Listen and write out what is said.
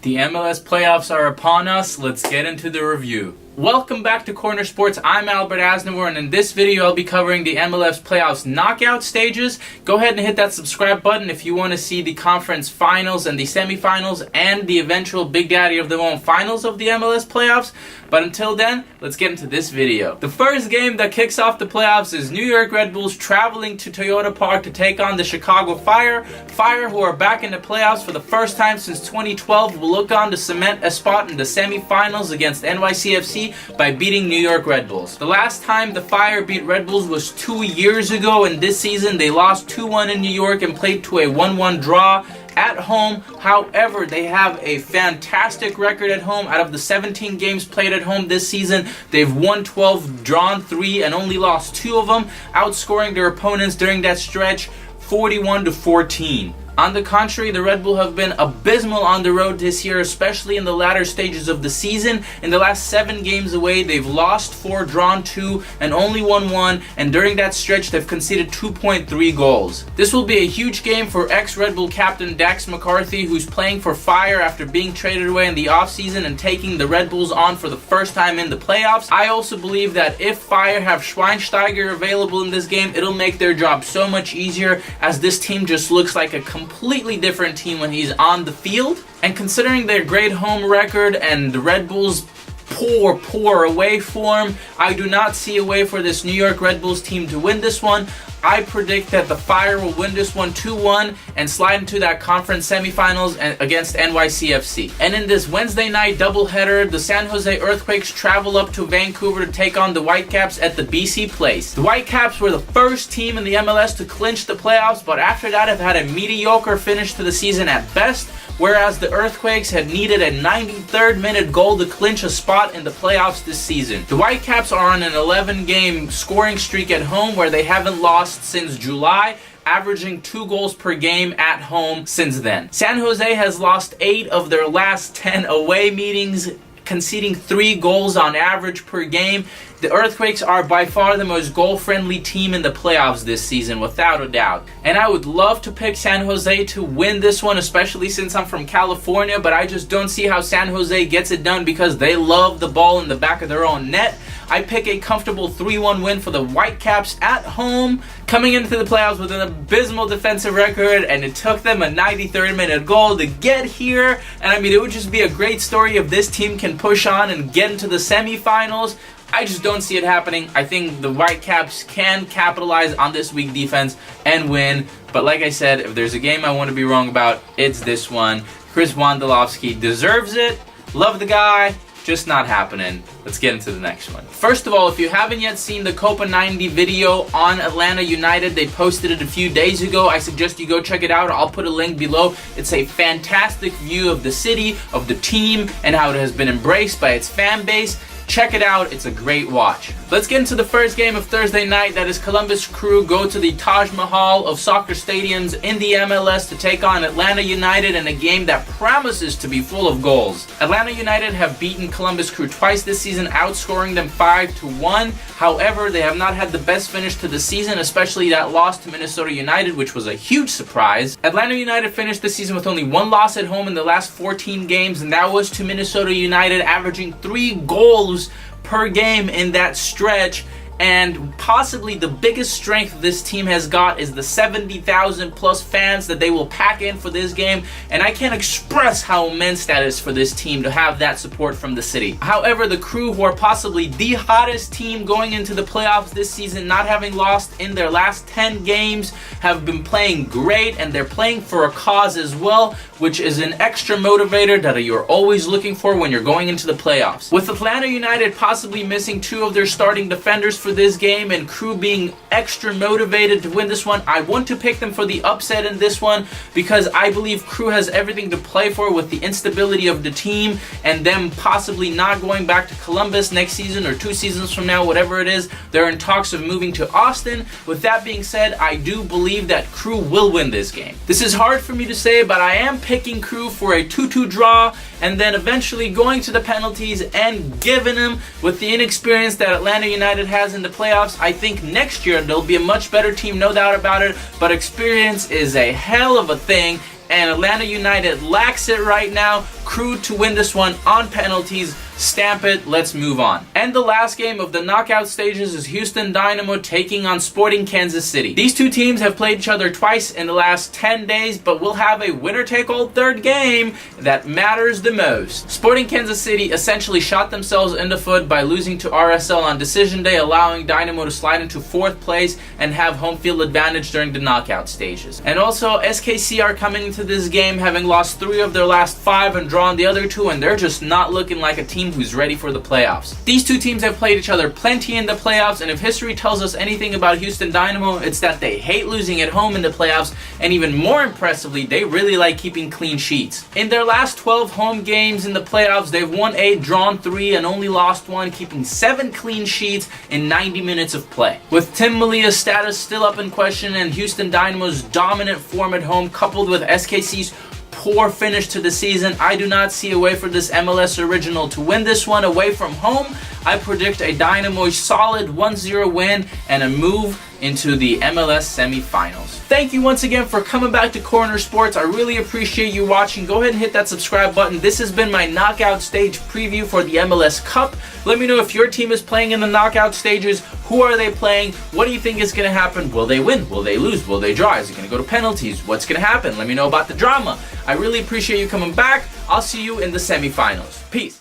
The MLS playoffs are upon us. Let's get into the review. Welcome back to CornerSports. I'm Albert Asnavor, and in this video I'll be covering the MLS playoffs knockout stages. Go ahead and hit that subscribe button if you want to see the conference finals and the semifinals and the eventual Big Daddy of them all finals of the MLS playoffs. But until then, let's get into this video. The first game that kicks off the playoffs is New York Red Bulls traveling to Toyota Park to take on the Chicago Fire. Fire, who are back in the playoffs for the first time since 2012, will look on to cement a spot in the semifinals against NYCFC by beating New York Red Bulls. The last time the Fire beat Red Bulls was 2 years ago, and this season they lost 2-1 in New York and played to a 1-1 draw at home. However, they have a fantastic record at home. Out of the 17 games played at home this season, they've won 12, drawn 3, and only lost 2 of them, outscoring their opponents during that stretch 41-14. On the contrary, the Red Bull have been abysmal on the road this year, especially in the latter stages of the season. In the last 7 games away, they've lost 4, drawn 2, and only won 1, and during that stretch, they've conceded 2.3 goals. This will be a huge game for ex-Red Bull captain Dax McCarthy, who's playing for Fire after being traded away in the offseason and taking the Red Bulls on for the first time in the playoffs. I also believe that if Fire have Schweinsteiger available in this game, it'll make their job so much easier, as this team just looks like a completely different team when he's on the field. And considering their great home record and the Red Bulls' poor away form, I do not see a way for this New York Red Bulls team to win this one. I predict that the Fire will win this one 2-1 and slide into that conference semifinals against NYCFC. And in this Wednesday night doubleheader, the San Jose Earthquakes travel up to Vancouver to take on the Whitecaps at the BC Place. The Whitecaps were the first team in the MLS to clinch the playoffs, but after that have had a mediocre finish to the season at best, whereas the Earthquakes had needed a 93rd minute goal to clinch a spot in the playoffs this season. The Whitecaps are on an 11-game scoring streak at home where they haven't lost since July, averaging 2 goals per game at home since then. San Jose has lost 8 of their last 10 away meetings, conceding 3 goals on average per game. The Earthquakes are by far the most goal-friendly team in the playoffs this season, without a doubt. And I would love to pick San Jose to win this one, especially since I'm from California, but I just don't see how San Jose gets it done because they love the ball in the back of their own net. I pick a comfortable 3-1 win for the Whitecaps at home, coming into the playoffs with an abysmal defensive record, and it took them a 93rd minute goal to get here. And I mean, it would just be a great story if this team can push on and get into the semifinals. I just don't see it happening. I think the Whitecaps can capitalize on this weak defense and win. But like I said, if there's a game I want to be wrong about, it's this one. Chris Wondolowski deserves it. Love the guy. Just not happening. Let's get into the next one. First of all, if you haven't yet seen the Copa 90 video on Atlanta United, they posted it a few days ago. I suggest you go check it out. I'll put a link below. It's a fantastic view of the city, of the team, and how it has been embraced by its fan base. Check it out. It's a great watch. Let's get into the first game of Thursday night. That is Columbus Crew go to the Taj Mahal of soccer stadiums in the MLS to take on Atlanta United in a game that promises to be full of goals. Atlanta United have beaten Columbus Crew twice this season, outscoring them 5-1. However, they have not had the best finish to the season, especially that loss to Minnesota United, which was a huge surprise. Atlanta United finished the season with only 1 loss at home in the last 14 games, and that was to Minnesota United, averaging 3 goals per game in that stretch. And possibly the biggest strength this team has got is the 70,000 plus fans that they will pack in for this game, and I can't express how immense that is for this team to have that support from the city. However, the Crew, who are possibly the hottest team going into the playoffs this season, not having lost in their last 10 games, have been playing great, and they're playing for a cause as well, which is an extra motivator that you're always looking for when you're going into the playoffs. With Atlanta United possibly missing 2 of their starting defenders for this game and Crew being extra motivated to win this one, I want to pick them for the upset in this one because I believe Crew has everything to play for with the instability of the team and them possibly not going back to Columbus next season or 2 seasons from now, whatever it is. They're in talks of moving to Austin. With that being said, I do believe that Crew will win this game. This is hard for me to say, but I am picking Crew for a 2-2 draw and then eventually going to the penalties and giving them, with the inexperience that Atlanta United has in the playoffs, I think next year they'll be a much better team, no doubt about it, but experience is a hell of a thing and Atlanta United lacks it right now. Crew to win this one on penalties. Stamp it, let's move on. And the last game of the knockout stages is Houston Dynamo taking on Sporting Kansas City. These two teams have played each other twice in the last 10 days, but we'll have a winner-take-all third game that matters the most. Sporting Kansas City essentially shot themselves in the foot by losing to RSL on decision day, allowing Dynamo to slide into 4th place and have home field advantage during the knockout stages. And also, SKC are coming into this game having lost 3 of their last 5 and drawn the other 2, and they're just not looking like a team who's ready for the playoffs. These two teams have played each other plenty in the playoffs, and if history tells us anything about Houston Dynamo, it's that they hate losing at home in the playoffs, and even more impressively, they really like keeping clean sheets. In their last 12 home games in the playoffs, they've won 8, drawn 3, and only lost 1, keeping 7 clean sheets in 90 minutes of play. With Tim Malia's status still up in question and Houston Dynamo's dominant form at home coupled with SKC's poor finish to the season, I do not see a way for this MLS original to win this one away from home. I predict a Dynamo solid 1-0 win and a move into the MLS semifinals. Thank you once again for coming back to Corner Sports. I really appreciate you watching. Go ahead and hit that subscribe button. This has been my knockout stage preview for the MLS Cup. Let me know if your team is playing in the knockout stages. Who are they playing? What do you think is going to happen? Will they win? Will they lose? Will they draw? Is it going to go to penalties? What's going to happen? Let me know about the drama. I really appreciate you coming back. I'll see you in the semifinals. Peace.